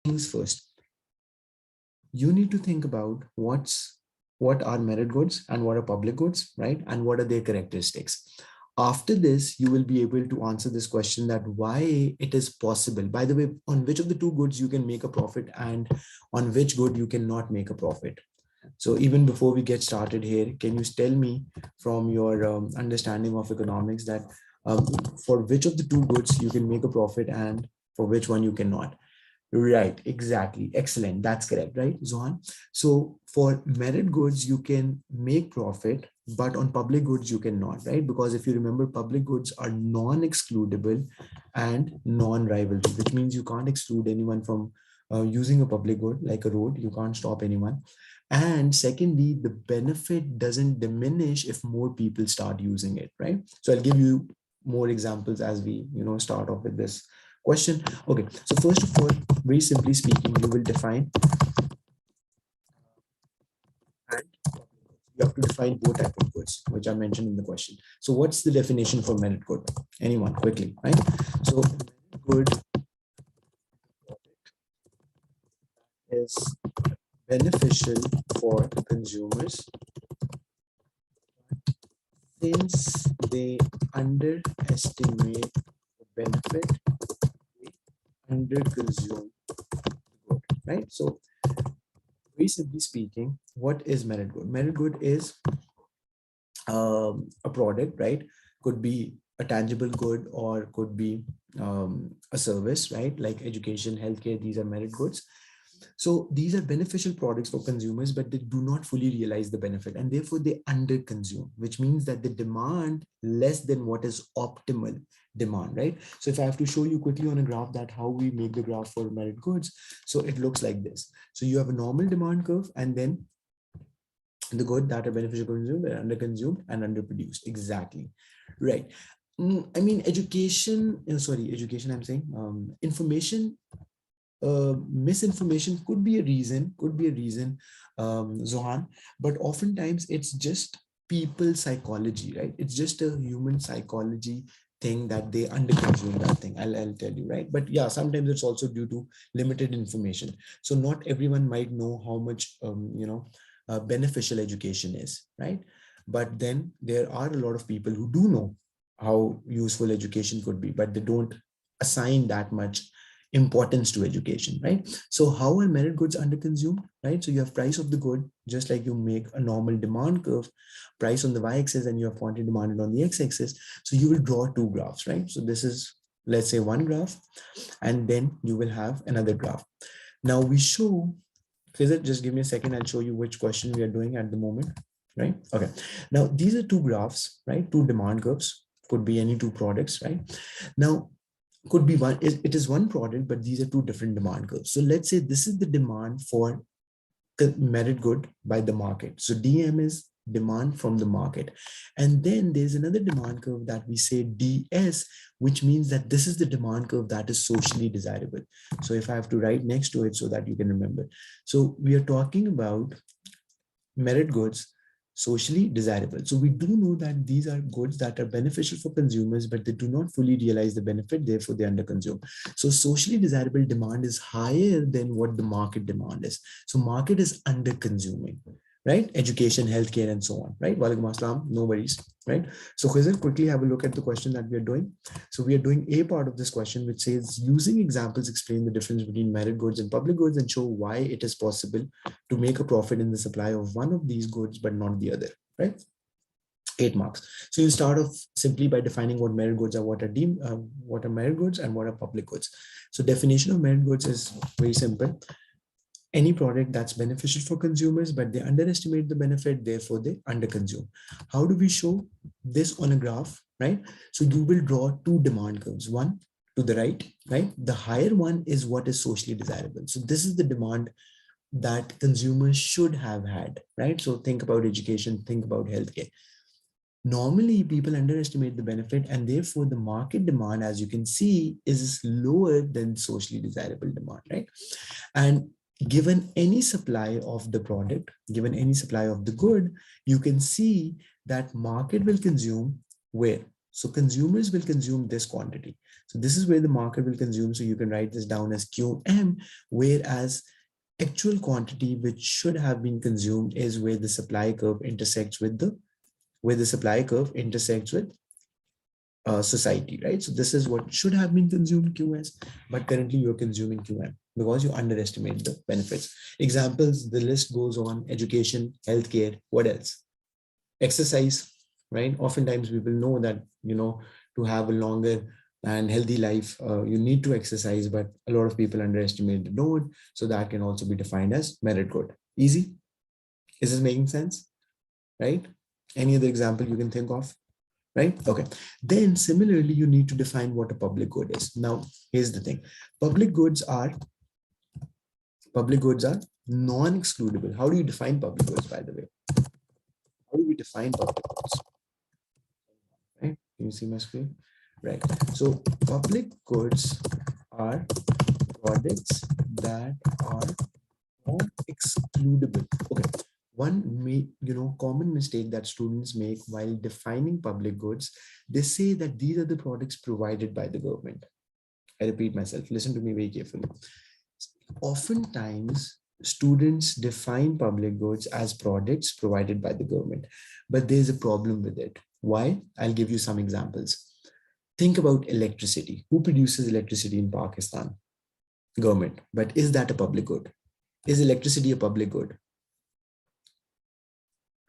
things first. You need to think about what are merit goods and what are public goods, right? And what are their characteristics. After this, you will be able to answer this question that why it is possible. By the way, on which of the two goods you can make a profit and on which good you cannot make a profit. So even before we get started here, can you tell me from your understanding of economics that um, for which of the two goods you can make a profit and for which one you cannot? Right, exactly. Excellent. That's correct, right, Zohan? So for merit goods, you can make profit, but on public goods, you cannot, right? Because if you remember, public goods are non-excludable and non-rivalry, which means you can't exclude anyone from using a public good like a road. You can't stop anyone. And secondly, the benefit doesn't diminish if more people start using it, right? So I'll give you more examples as we, start off with this question. Okay, so first of all, very simply speaking, you will define, and you have to define both type of goods, which I mentioned in the question. So what's the definition for merit good? Anyone, quickly, right? So merit good is beneficial for consumers since they underestimate the benefit, they underconsume the good, right? So very simply speaking, what is merit good? Merit good is a product, right? Could be a tangible good or could be a service, right? Like education, healthcare, these are merit goods. So these are beneficial products for consumers, but they do not fully realize the benefit and therefore they underconsume, which means that they demand less than what is optimal demand, right? So if I have to show you quickly on a graph that how we make the graph for merit goods, so it looks like this. So you have a normal demand curve and then the good that are beneficial consumed are underconsumed and underproduced. Exactly. Right. I mean, education, education, I'm saying, information, misinformation could be a reason, Zohan, but oftentimes it's just people psychology, right? It's just a human psychology thing that they underconsume that thing. I'll tell you, right? But yeah, sometimes it's also due to limited information. So not everyone might know how much, beneficial education is, right? But then there are a lot of people who do know how useful education could be, but they don't assign that much importance to education, right? So how are merit goods underconsumed, right? So you have price of the good, just like you make a normal demand curve, price on the y-axis and you have quantity demanded on the x-axis. So you will draw two graphs, right? So this is, let's say, one graph, and then you will have another graph. Now we show, Fizit, just give me a second, I'll show you which question we are doing at the moment, right? Okay. Now these are two graphs, right? Two demand curves, could be any two products, right? Now could be one, it is one product, but these are two different demand curves. So let's say this is the demand for merit good by the market. So DM is demand from the market. And then there's another demand curve that we say DS, which means that this is the demand curve that is socially desirable. So if I have to write next to it so that you can remember. So we are talking about merit goods, socially desirable. So we do know that these are goods that are beneficial for consumers, but they do not fully realize the benefit, therefore they underconsume. So socially desirable demand is higher than what the market demand is. So market is under-consuming, right? Education, healthcare, and so on, right? Walaikum assalam, no worries, right? So Khizr, quickly have a look at the question that we are doing. So we are doing a part of this question, which says, using examples, explain the difference between merit goods and public goods and show why it is possible to make a profit in the supply of one of these goods, but not the other, right? 8 marks. So you start off simply by defining what merit goods are, what are merit goods and what are public goods. So definition of merit goods is very simple. Any product that's beneficial for consumers, but they underestimate the benefit, therefore they underconsume. How do we show this on a graph, right? So you will draw two demand curves, one to the right? The higher one is what is socially desirable. So this is the demand that consumers should have had, right? So think about education, think about healthcare. Normally, people underestimate the benefit, and therefore the market demand, as you can see, is lower than socially desirable demand, right? And given any supply of the product, given any supply of the good, you can see that market will consume where? So consumers will consume this quantity. So this is where the market will consume. So you can write this down as QM, whereas actual quantity which should have been consumed is where the supply curve intersects with society, right? So this is what should have been consumed QS, but currently you're consuming QM because you underestimate the benefits. Examples, the list goes on: education, healthcare, what else? Exercise, right? Oftentimes people know that, to have a longer and healthy life, you need to exercise, but a lot of people underestimate the load. So that can also be defined as merit good. Easy? Is this making sense? Right? Any other example you can think of? Right? Okay. Then similarly, you need to define what a public good is. Now, here's the thing. Public goods are non-excludable. How do you define public goods, by the way? How do we define public goods? Right? Can you see my screen? Right. So public goods are products that are non-excludable. Okay. One common mistake that students make while defining public goods, they say that these are the products provided by the government. I repeat myself, listen to me very carefully. Oftentimes, students define public goods as products provided by the government, but there's a problem with it. Why? I'll give you some examples. Think about electricity. Who produces electricity in Pakistan? Government. But is that a public good? Is electricity a public good?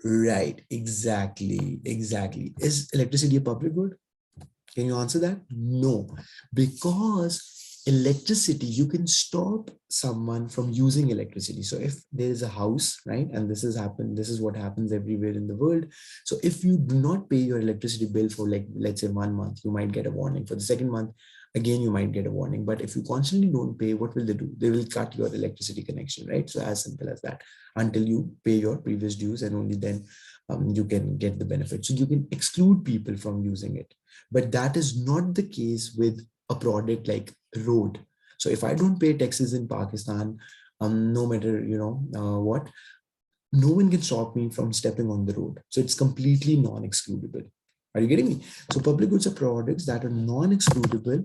Right, exactly. Is electricity a public good? Can you answer that? No, because electricity, you can stop someone from using electricity. So if there is a house, right, and this is what happens everywhere in the world. So if you do not pay your electricity bill for, like, let's say 1 month, you might get a warning. For the second month, again, you might get a warning. But if you constantly don't pay, what will they do? They will cut your electricity connection, right? So as simple as that, until you pay your previous dues, and only then you can get the benefit. So you can exclude people from using it. But that is not the case with a product like road. So if I don't pay taxes in Pakistan, no matter, what, no one can stop me from stepping on the road. So it's completely non-excludable. Are you getting me? So public goods are products that are non-excludable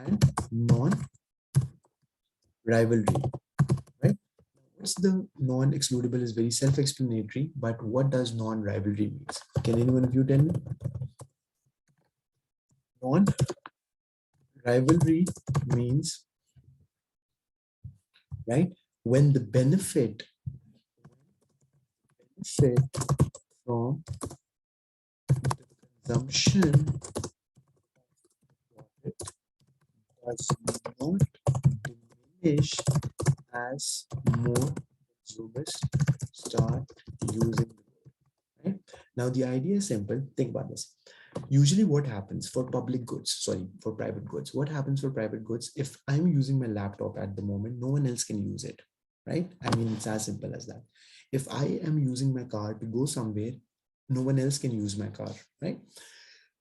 and non-rivalry, right? What's the non-excludable is very self-explanatory, but what does non-rivalry means? Can anyone of you tell me? Non-rivalry means, right, when the benefit from the consumption does not diminish as more consumers start using it. Right? Now, the idea is simple. Think about this. Usually what happens for private goods, what happens for private goods, if I'm using my laptop at the moment, no one else can use it, right? I mean, it's as simple as that. If I am using my car to go somewhere, no one else can use my car, right?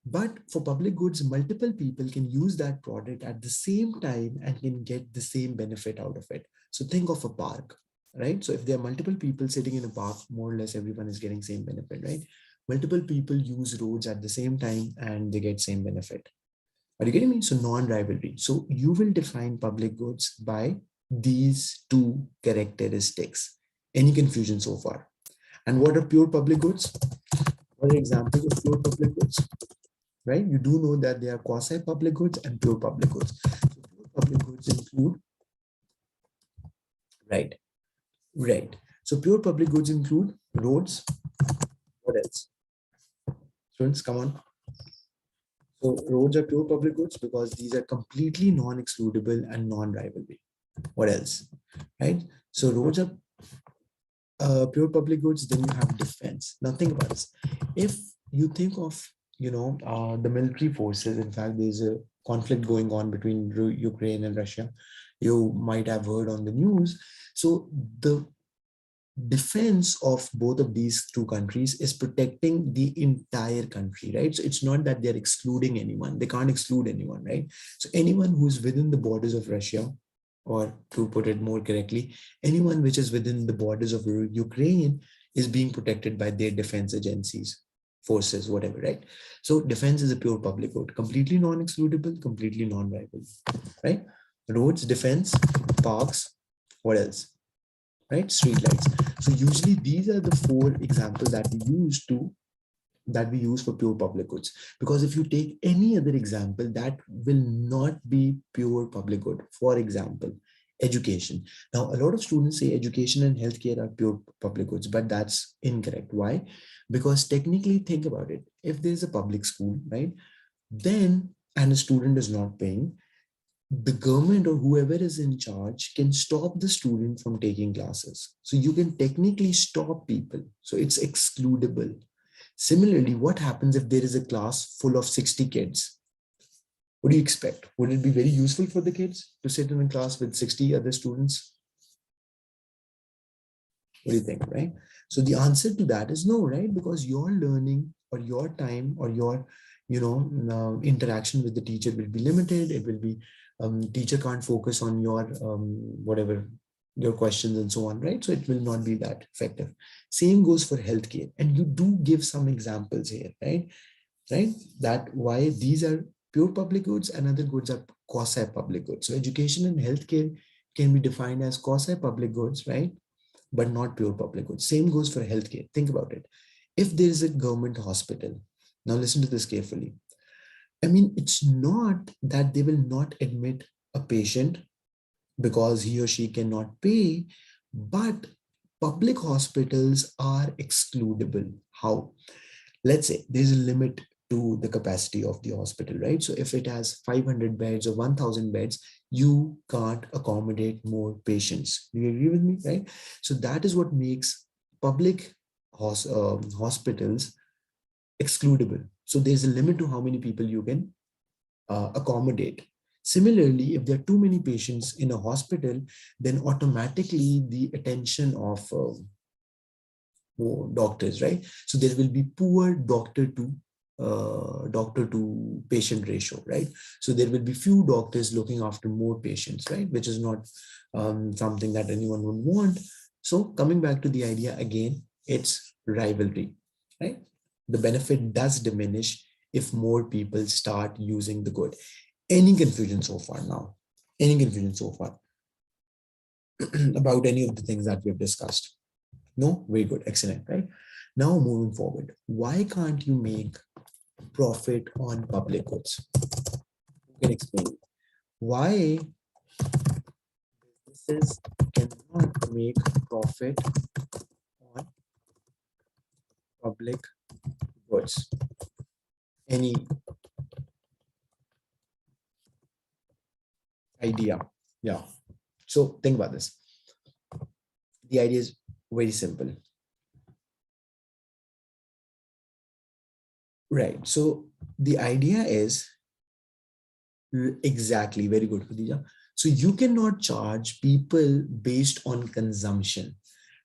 But for public goods, multiple people can use that product at the same time and can get the same benefit out of it. So think of a park, right? So if there are multiple people sitting in a park, more or less everyone is getting same benefit, right? Multiple people use roads at the same time and they get same benefit. Are you getting me? So non-rivalry. So you will define public goods by these two characteristics. Any confusion so far? And what are pure public goods? What are examples of pure public goods? Right? You do know that there are quasi-public goods and pure public goods. So pure public goods include, right. So pure public goods include roads. What else? Students, come on. So roads are pure public goods because these are completely non-excludable and non-rivalry. What else? Right? So roads are pure public goods. Then you have defense. Now think about this. If you think of, the military forces, in fact, there's a conflict going on between Ukraine and Russia. You might have heard on the news. So the defense of both of these two countries is protecting the entire country, right? So it's not that they're excluding anyone. They can't exclude anyone, right? So anyone who's within the borders of Russia, or to put it more correctly, anyone which is within the borders of Ukraine is being protected by their defense agencies forces, whatever, right? So defense is a pure public good, completely non-excludable, completely non-viable, right? Roads, defense, parks, what else? Right? Street lights. So usually these are the four examples that we use for pure public goods. Because if you take any other example, that will not be pure public good. For example, education. Now, a lot of students say education and healthcare are pure public goods, but that's incorrect. Why? Because technically, think about it. If there's a public school, right, then and a student is not paying, the government or whoever is in charge can stop the student from taking classes. So you can technically stop people. So it's excludable. Similarly, what happens if there is a class full of 60 kids? What do you expect? Would it be very useful for the kids to sit in a class with 60 other students? What do you think, right? So the answer to that is no, right? Because your learning or your time or your, interaction with the teacher will be limited. It will be, teacher can't focus on your, whatever, your questions and so on, right? So it will not be that effective. Same goes for healthcare. And you do give some examples here, right? Right? That why these are pure public goods and other goods are quasi-public goods. So education and healthcare can be defined as quasi-public goods, right? But not pure public goods. Same goes for healthcare. Think about it. If there is a government hospital, now listen to this carefully. I mean, it's not that they will not admit a patient because he or she cannot pay, but public hospitals are excludable. How? Let's say there's a limit to the capacity of the hospital, right? So if it has 500 beds or 1000 beds, you can't accommodate more patients. Do you agree with me, right? So that is what makes public hospitals excludable. So there's a limit to how many people you can accommodate. Similarly, if there are too many patients in a hospital, then automatically the attention of doctors, right? So there will be poor doctor to patient ratio, right? So there will be few doctors looking after more patients, right? Which is not something that anyone would want. So coming back to the idea again, it's rivalry, right? The benefit does diminish if more people start using the good. Any confusion so far now? Any confusion so far about any of the things that we have discussed? No? Very good. Excellent, right? Now moving forward, why can't you make profit on public goods? Who can explain why businesses cannot make profit on public goods? Any idea? Yeah. So think about this. The idea is very simple. Right. So the idea is exactly very good, Khadija. So you cannot charge people based on consumption.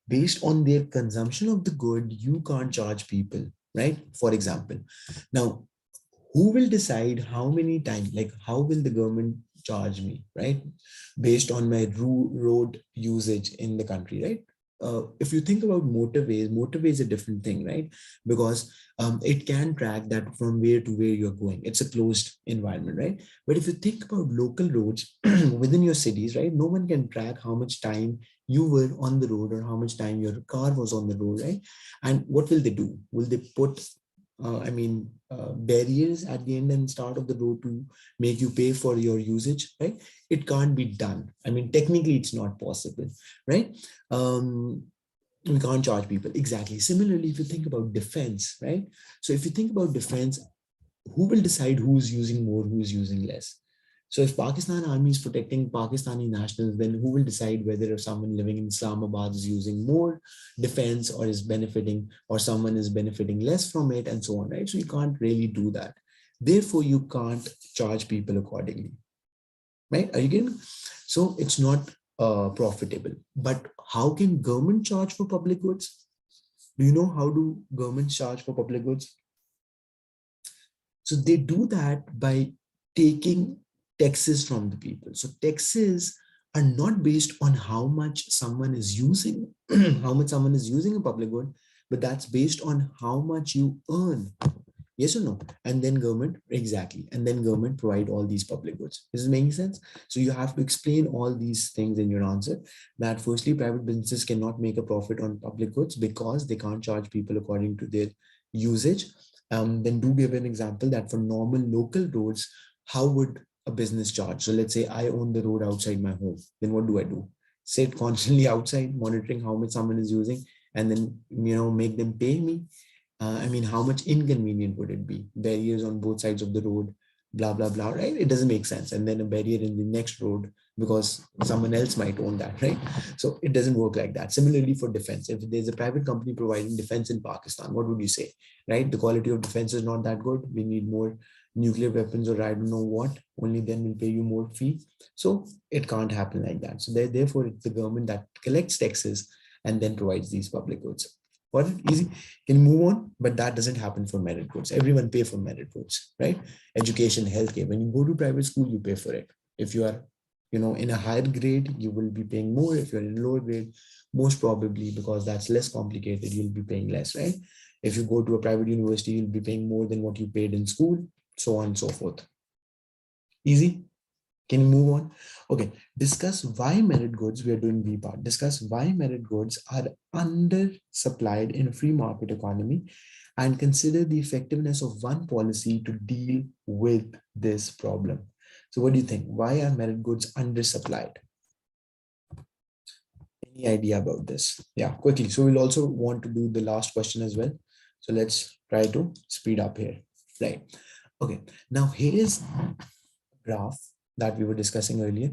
Based on their consumption of the good, you can't charge people, right? For example, now who will decide how many times, like how will the government charge me, right? Based on my road usage in the country, right? If you think about motorways are a different thing, right? Because it can track that from where to where you're going. It's a closed environment, right? But if you think about local roads within your cities, right? No one can track how much time you were on the road or how much time your car was on the road, right? And what will they do? Will they put barriers at the end and start of the road to make you pay for your usage, right? It can't be done. I mean, technically it's not possible, right? We can't charge people. Exactly. Similarly, if you think about defense, right? So if you think about defense, who will decide who's using more, who's using less? So if Pakistan army is protecting Pakistani nationals, then who will decide whether someone living in Islamabad is using more defense or is benefiting, or someone is benefiting less from it, and so on, right? So you can't really do that. Therefore, you can't charge people accordingly, right? Are you getting? So it's not profitable. But how can government charge for public goods? Do you know how do governments charge for public goods? So they do that by taking taxes from the people. So taxes are not based on how much someone is using, how much someone is using a public good, but that's based on how much you earn. Yes or no? And then government, exactly. And then government provide all these public goods. This is making sense. So you have to explain all these things in your answer, that firstly, private businesses cannot make a profit on public goods because they can't charge people according to their usage. Then do give an example that for normal local roads, how would a business charge? So let's say I own the road outside my home. Then what do I do? Sit constantly outside monitoring how much someone is using, and then make them pay me. I mean, how much inconvenient would it be? Barriers on both sides of the road, blah, blah, blah, right? It doesn't make sense. And then a barrier in the next road because someone else might own that, right? So it doesn't work like that. Similarly for defense, if there's a private company providing defense in Pakistan, what would you say, right? The quality of defense is not that good. We need more nuclear weapons, or I don't know what, only then we'll pay you more fee. So it can't happen like that. So therefore, it's the government that collects taxes and then provides these public goods. Got it? Easy. Can you move on? But that doesn't happen for merit goods. Everyone pay for merit goods, right? Education, healthcare. When you go to private school, you pay for it. If you are, in a higher grade, you will be paying more. If you're in a lower grade, most probably because that's less complicated, you'll be paying less, right? If you go to a private university, you'll be paying more than what you paid in school, so on and so forth. Easy. Can you move on? Okay, discuss why merit goods, we are doing B part. Discuss why merit goods are undersupplied in a free market economy and consider the effectiveness of one policy to deal with this problem. So what do you think? Why are merit goods undersupplied? Any idea about this? Yeah, quickly. So we'll also want to do the last question as well. So let's try to speed up here. Right. Okay, now here is a graph that we were discussing earlier,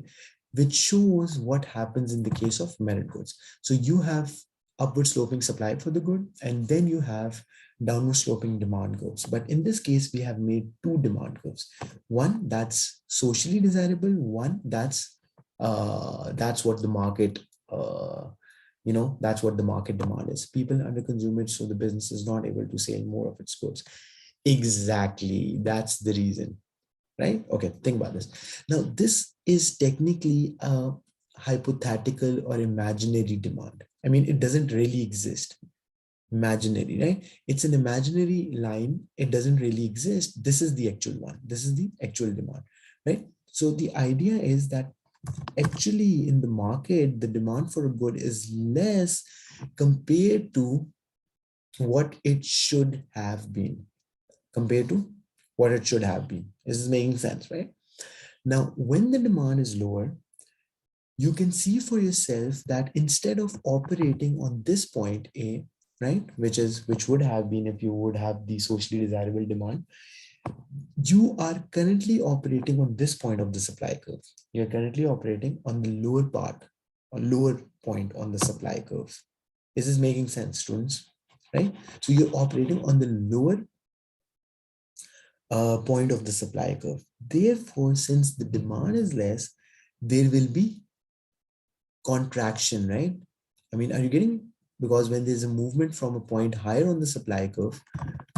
which shows what happens in the case of merit goods. So you have upward sloping supply for the good, and then you have downward sloping demand curves. But in this case, we have made two demand curves. One that's socially desirable, one that's what the market that's what the market demand is. People under consume it, so the business is not able to sell more of its goods. Exactly, that's the reason, right? Okay, think about this. Now, this is technically a hypothetical or imaginary demand. I mean, it doesn't really exist. Imaginary, right? It's an imaginary line. It doesn't really exist. This is the actual one. This is the actual demand, right? So the idea is that actually in the market, the demand for a good is less compared to what it should have been, compared to what it should have been. This is making sense, right? Now, when the demand is lower, you can see for yourself that instead of operating on this point A, right, which would have been if you would have the socially desirable demand, you are currently operating on this point of the supply curve. You're currently operating on the lower part or lower point on the supply curve. This is making sense, students, right? So you're operating on the lower point of the supply curve. Therefore, since the demand is less, there will be contraction, right? I mean, are you getting? Because when there's a movement from a point higher on the supply curve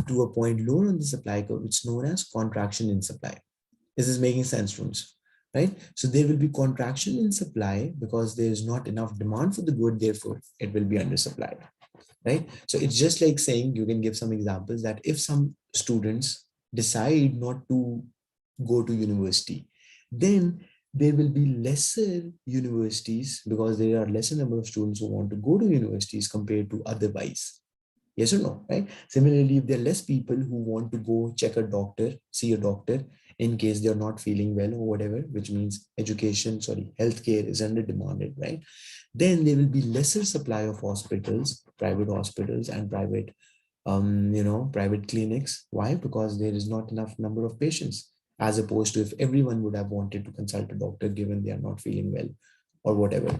to a point lower on the supply curve, it's known as contraction in supply. This is making sense, students, right? So there will be contraction in supply because there is not enough demand for the good, therefore it will be undersupplied, right? So it's just like saying, you can give some examples that if some students decide not to go to university, then there will be lesser universities because there are lesser number of students who want to go to universities compared to otherwise. Yes or no, right? Similarly, if there are less people who want to go check a doctor, see a doctor in case they're not feeling well or whatever, which means healthcare is under demanded, right? Then there will be lesser supply of hospitals, private hospitals and private clinics. Why? Because there is not enough number of patients, as opposed to if everyone would have wanted to consult a doctor given they are not feeling well or whatever.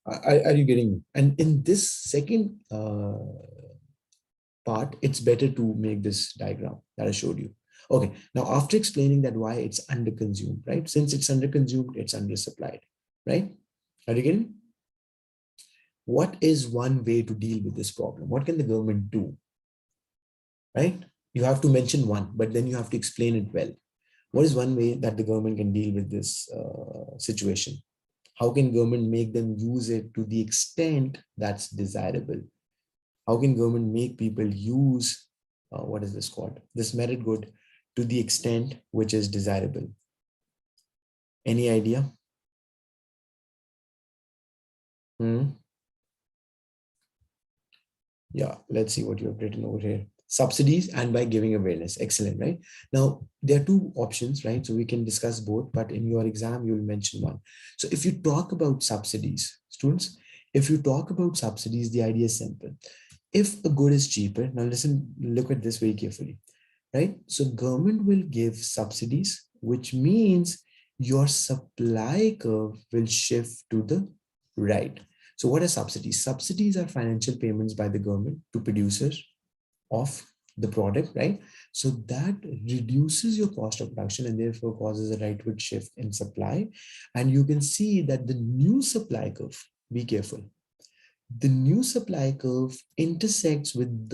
Are you getting me? And in this second part, it's better to make this diagram that I showed you. Okay, now after explaining that why it's underconsumed, right? Since it's underconsumed, it's undersupplied, right? Are you getting? What is one way to deal with this problem? What can the government do, right? You have to mention one, but then you have to explain it well. What is one way that the government can deal with this situation? How can government make them use it to the extent that's desirable? How can government make people use, what is this called? This merit good to the extent which is desirable? Any idea? Hmm? Yeah, let's see what you have written over here. Subsidies and by giving awareness. Excellent, right? Now, there are two options, right? So we can discuss both, but in your exam, you'll mention one. So if you talk about subsidies, students, if you talk about subsidies, the idea is simple. If a good is cheaper, now listen, look at this very carefully, right? So government will give subsidies, which means your supply curve will shift to the right. So what are subsidies? Subsidies are financial payments by the government to producers of the product, right? So that reduces your cost of production and therefore causes a rightward shift in supply. And you can see that the new supply curve, be careful, the new supply curve intersects with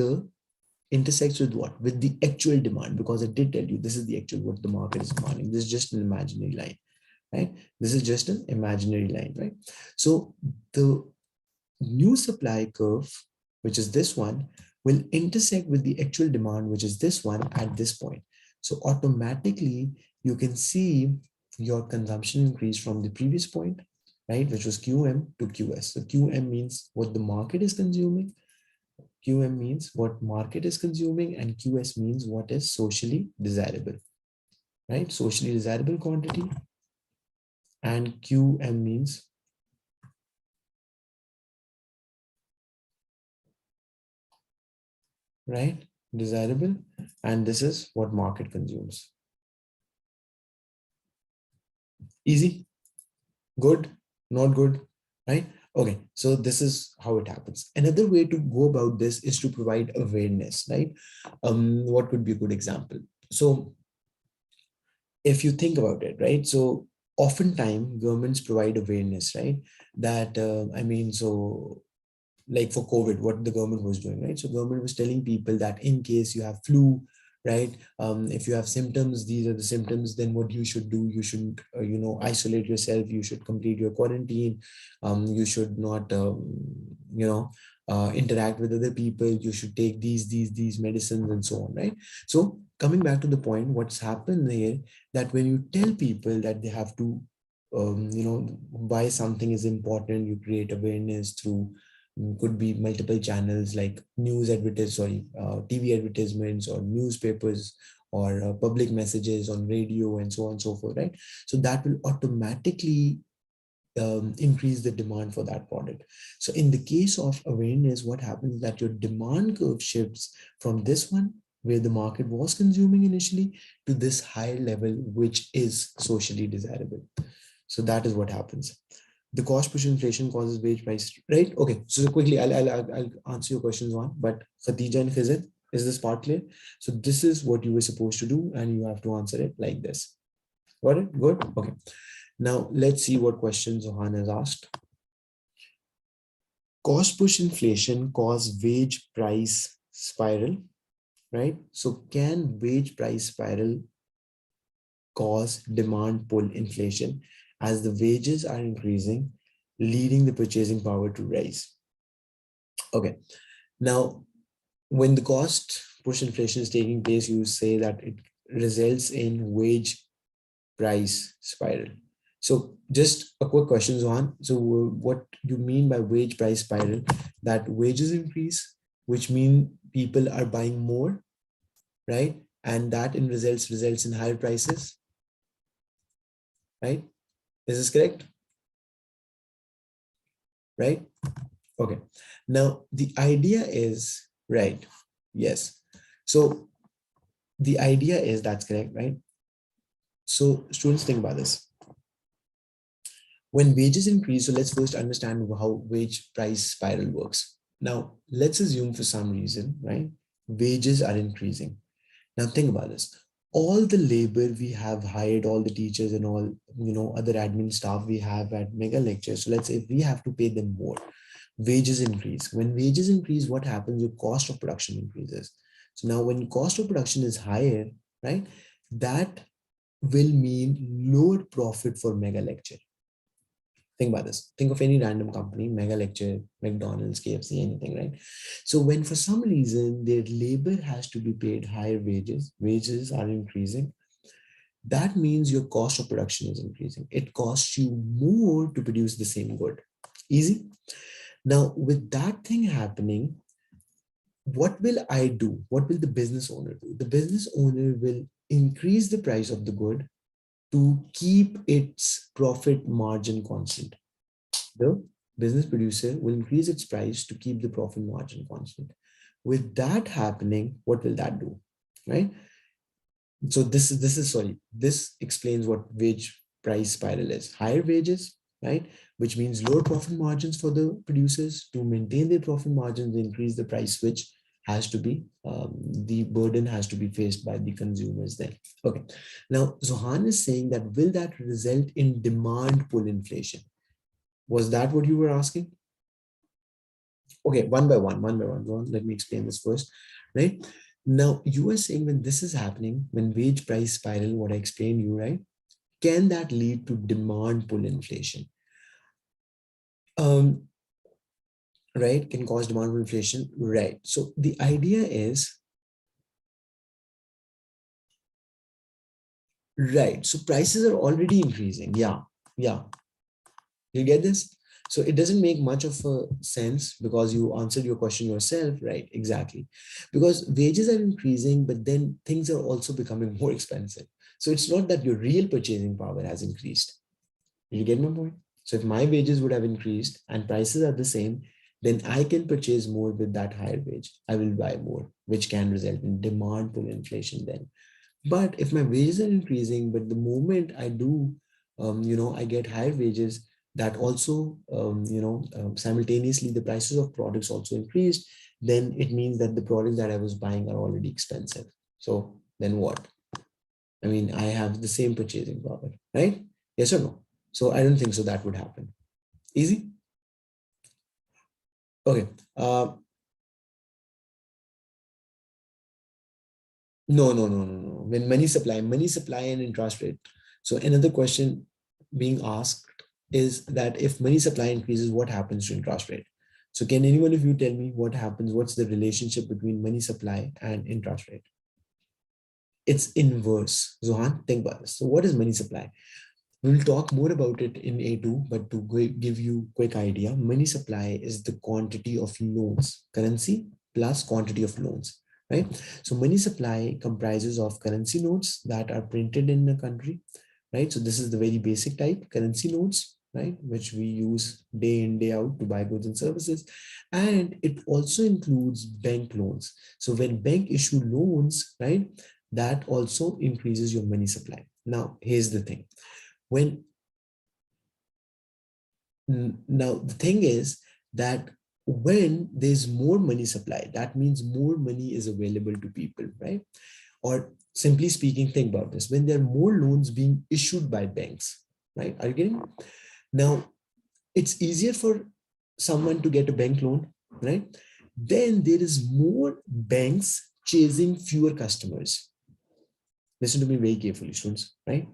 what? With the actual demand, because I did tell you this is the actual what the market is demanding. This is just an imaginary line, right? This is just an imaginary line, right? So the new supply curve, which is this one, will intersect with the actual demand, which is this one at this point. So automatically you can see your consumption increase from the previous point, right? Which was QM to QS. So QM means what the market is consuming. QM means what market is consuming, and QS means what is socially desirable, right? Socially desirable quantity, and QM means, right, desirable, and this is what market consumes. Easy, good, not good, right? Okay, so this is how it happens. Another way to go about this is to provide awareness, right? What could be a good example? So if you think about it, right? So oftentimes governments provide awareness, right? That so like for COVID, what the government was doing, right? So government was telling people that in case you have flu, right? If you have symptoms, these are the symptoms, then what you should do, you shouldn't, isolate yourself, you should complete your quarantine, you should not, interact with other people, you should take these medicines and so on, right? So coming back to the point, what's happened here, that when you tell people that they have to, why something is important, you create awareness through could be multiple channels like TV advertisements or newspapers or public messages on radio and so on and so forth, right? So that will automatically increase the demand for that product. So in the case of awareness, what happens is that your demand curve shifts from this one where the market was consuming initially to this higher level, which is socially desirable. So that is what happens. The cost push inflation causes wage price, right? Okay, so quickly, I'll answer your questions one, but Khatija and Khizr, is this part clear? So this is what you were supposed to do, and you have to answer it like this. Got it? Good? Okay. Now, let's see what questions Zohan has asked. Cost push inflation cause wage price spiral, right? So can wage price spiral cause demand pull inflation as the wages are increasing, leading the purchasing power to rise? Okay, now when the cost push inflation is taking place, you say that it results in wage price spiral. So just a quick question, Zohan. So what you mean by wage price spiral? That wages increase, which mean people are buying more, right? And that in results in higher prices, right? Is this correct? Right? Okay. Now the idea is, right? Yes. So the idea is that's correct, right? So students, think about this. When wages increase, so let's first understand how wage price spiral works. Now, let's assume for some reason, right, wages are increasing. Now think about this. All the labor we have hired, all the teachers and all, other admin staff we have at mega lectures. So let's say if we have to pay them more, wages increase. When wages increase, what happens? Your cost of production increases. So now when cost of production is higher, right, that will mean lower profit for mega lecture. Think about this. Think of any random company, Mega Lecture, McDonald's, KFC, anything, right? So when for some reason their labor has to be paid higher wages, wages are increasing, that means your cost of production is increasing. It costs you more to produce the same good. Easy. Now, with that thing happening, what will I do? What will the business owner do? The business owner will increase the price of the good to keep its profit margin constant. The business producer will increase its price to keep the profit margin constant. With that happening, what will that do? Right? So this explains what wage price spiral is. Higher wages, right? Which means lower profit margins for the producers. To maintain their profit margins, they increase the price, which has to be the burden has to be faced by the consumers then. Okay. Now Zohan is saying that will that result in demand pull inflation? Was that what you were asking? Okay, one by one. Let me explain this first, right? Now, you are saying when this is happening, when wage price spiral, what I explained you, right? Can that lead to demand pull inflation? Um, right, can cause demand pull inflation, right? So the idea is, right, so prices are already increasing. Yeah. You get this? So it doesn't make much of a sense because you answered your question yourself, right? Exactly. Because wages are increasing, but then things are also becoming more expensive. So it's not that your real purchasing power has increased. You get my point? So if my wages would have increased and prices are the same, then I can purchase more with that higher wage. I will buy more, which can result in demand pull inflation then. But if my wages are increasing, but the moment I do, I get higher wages, that also, simultaneously the prices of products also increased, then it means that the products that I was buying are already expensive. So then what? I mean, I have the same purchasing power, right? Yes or no? So I don't think so that would happen. Easy? Okay. No. When money supply and interest rate. So another question being asked is that if money supply increases, what happens to interest rate? So can anyone of you tell me what happens? What's the relationship between money supply and interest rate? It's inverse. Zohan, think about this. So what is money supply? We will talk more about it in A2, but to give you quick idea, money supply is the quantity of loans, currency plus quantity of loans, right? So money supply comprises of currency notes that are printed in the country, right? So this is the very basic type, currency notes, right? Which we use day in, day out to buy goods and services. And it also includes bank loans. So when bank issue loans, right, that also increases your money supply. Now, here's the thing when now the thing is that when there's more money supply, that means more money is available to people, right? Or simply speaking, think about this, when there are more loans being issued by banks, right? Are you getting? Now it's easier for someone to get a bank loan, right? Then there is more banks chasing fewer customers. Listen to me very carefully, students, right?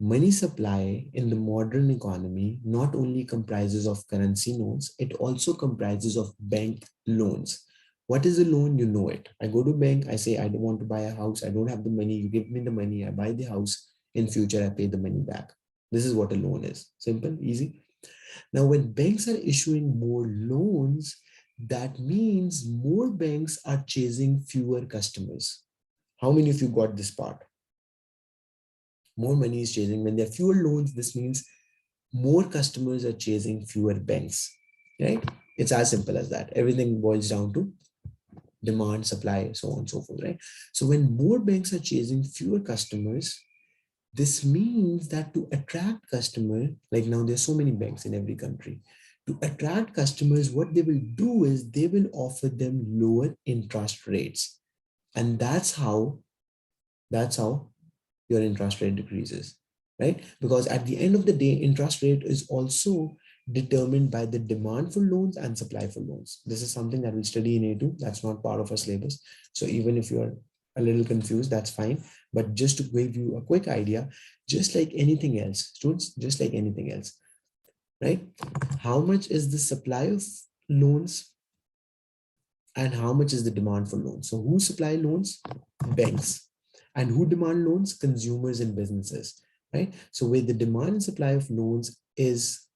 Money supply in the modern economy not only comprises of currency notes, it also comprises of bank loans. What is a loan? You know it. I go to bank, I say, I don't want to buy a house. I don't have the money. You give me the money. I buy the house. In future, I pay the money back. This is what a loan is. Simple, easy. Now, when banks are issuing more loans, that means more banks are chasing fewer customers. How many of you got this part? More money is chasing. When there are fewer loans, this means more customers are chasing fewer banks, right? It's as simple as that. Everything boils down to demand, supply, so on and so forth, right? So when more banks are chasing fewer customers, this means that to attract customer, like now there's so many banks in every country. To attract customers, what they will do is they will offer them lower interest rates. And that's how your interest rate decreases, right? Because at the end of the day, interest rate is also determined by the demand for loans and supply for loans. This is something that we'll study in A2. That's not part of our syllabus. So even if you're a little confused, that's fine. But just to give you a quick idea, just like anything else, students, just like anything else, right? How much is the supply of loans and how much is the demand for loans? So who supply loans? Banks. And who demand loans? Consumers and businesses, right? So where the demand and supply of loans is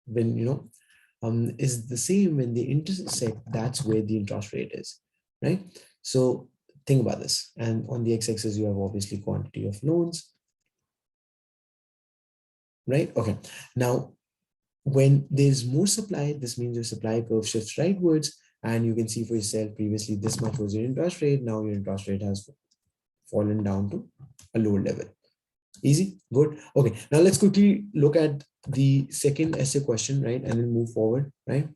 when, is the same when they intersect, that's where the interest rate is, right? So think about this. And on the x-axis, you have obviously quantity of loans, right? Okay. Now, when there's more supply, this means your supply curve shifts rightwards. And you can see for yourself, previously this much was your interest rate. Now your interest rate has fallen down to a lower level. Easy, good. Okay, now let's quickly look at the second essay question, right? And then move forward, right?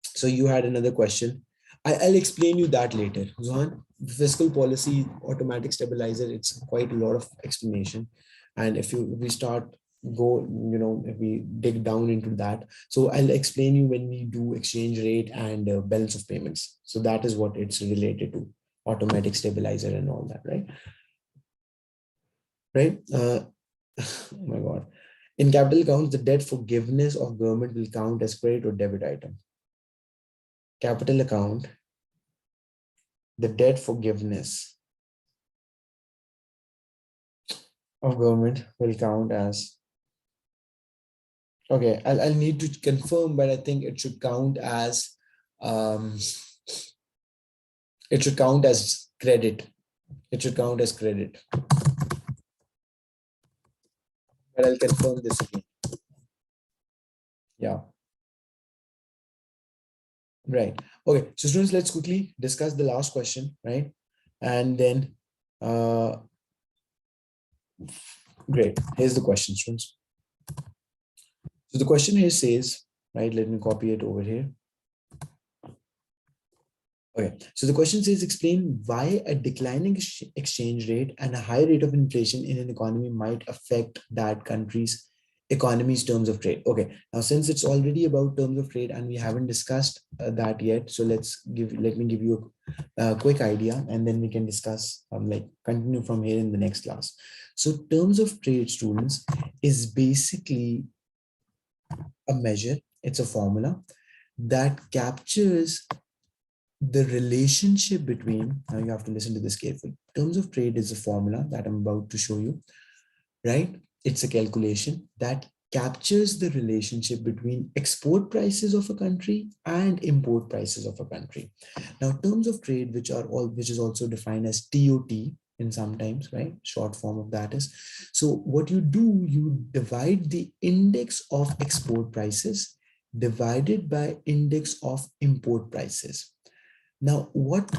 So you had another question. I'll explain you that later. Zohan, fiscal policy, automatic stabilizer, it's quite a lot of explanation. And if we start if we dig down into that, so I'll explain you when we do exchange rate and balance of payments. So that is what it's related to, automatic stabilizer and all that, right? Right? Oh my God. In capital accounts, the debt forgiveness of government will count as credit or debit item. Capital account, the debt forgiveness of government will count as, okay, I'll need to confirm, but I think it should count as, um, it should count as credit. It should count as credit. But I'll confirm this again. Yeah. Right. Okay. So students, let's quickly discuss the last question, right? And then, great. Here's the question, students. So the question here says, right, let me copy it over here. Okay, so the question says, explain why a declining exchange rate and a high rate of inflation in an economy might affect that country's economy's terms of trade. Okay, now since it's already about terms of trade and we haven't discussed that yet, so let me give you a quick idea and then we can discuss, continue from here in the next class. So terms of trade, students, is basically a measure, it's a formula that captures the relationship between, now you have to listen to this carefully. Terms of trade is a formula that I'm about to show you, right? It's a calculation that captures the relationship between export prices of a country and import prices of a country. Now, terms of trade, which is also defined as TOT in sometimes, right? Short form of that is. So what you do, you divide the index of export prices divided by index of import prices. Now, what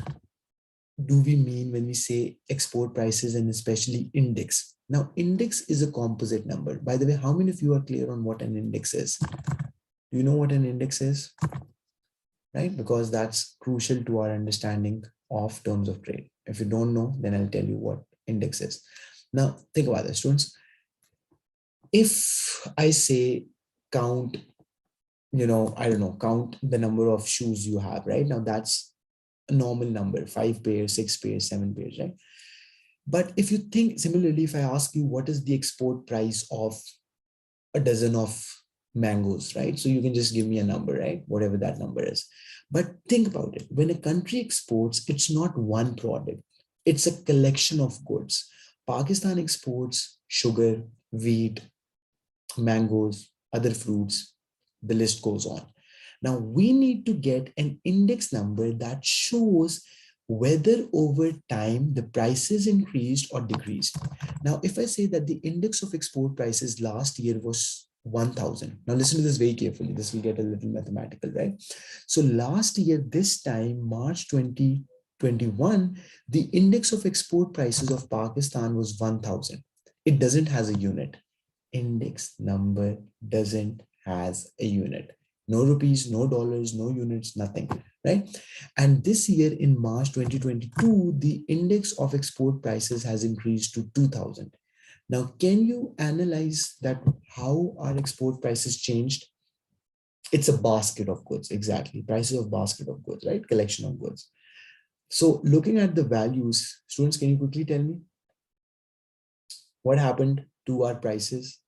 do we mean when we say export prices and especially index? Now, index is a composite number. By the way, how many of you are clear on what an index is? Do you know what an index is? Right? Because that's crucial to our understanding of terms of trade. If you don't know, then I'll tell you what index is. Now, think about this, students. If I say count, I don't know, count the number of shoes you have, right? Now that's a normal number, 5 pairs, 6 pairs, 7 pairs, right? But if you think similarly, if I ask you what is the export price of a dozen of mangoes, right? So you can just give me a number, right? Whatever that number is. But think about it. When a country exports, it's not one product, it's a collection of goods. Pakistan exports sugar, wheat, mangoes, other fruits, the list goes on. Now we need to get an index number that shows whether over time the prices increased or decreased. Now, if I say that the index of export prices last year was 1000, now listen to this very carefully. This will get a little mathematical, right? So last year, this time, March 2021, the index of export prices of Pakistan was 1000. It doesn't has a unit. Index number doesn't has a unit. No rupees, no dollars, no units, nothing, right? And this year in March 2022, the index of export prices has increased to 2000. Now, can you analyze that how our export prices changed? It's a basket of goods, exactly. Prices of basket of goods, right? Collection of goods. So looking at the values, students, can you quickly tell me what happened to our prices?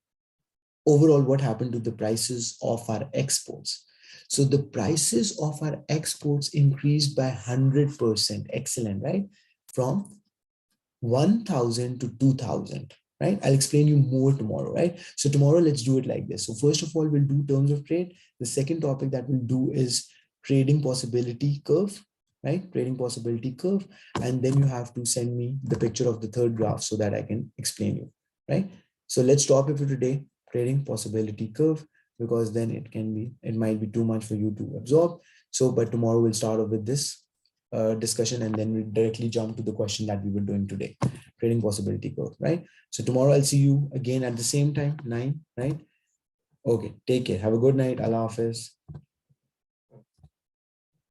overall what happened to the prices of our exports. So the prices of our exports increased by 100%. Excellent, right? From 1000 to 2000, right? I'll explain you more tomorrow, right? So tomorrow, let's do it like this. So first of all, we'll do terms of trade. The second topic that we'll do is trading possibility curve, right? Trading possibility curve. And then you have to send me the picture of the third graph so that I can explain you, right? So let's stop it for today, trading possibility curve, because then it might be too much for you to absorb. So, but tomorrow we'll start off with this discussion, and then we directly jump to the question that we were doing today, trading possibility curve, right? So tomorrow I'll see you again at the same time, 9, right? Okay, take care. Have a good night. Allah Hafiz.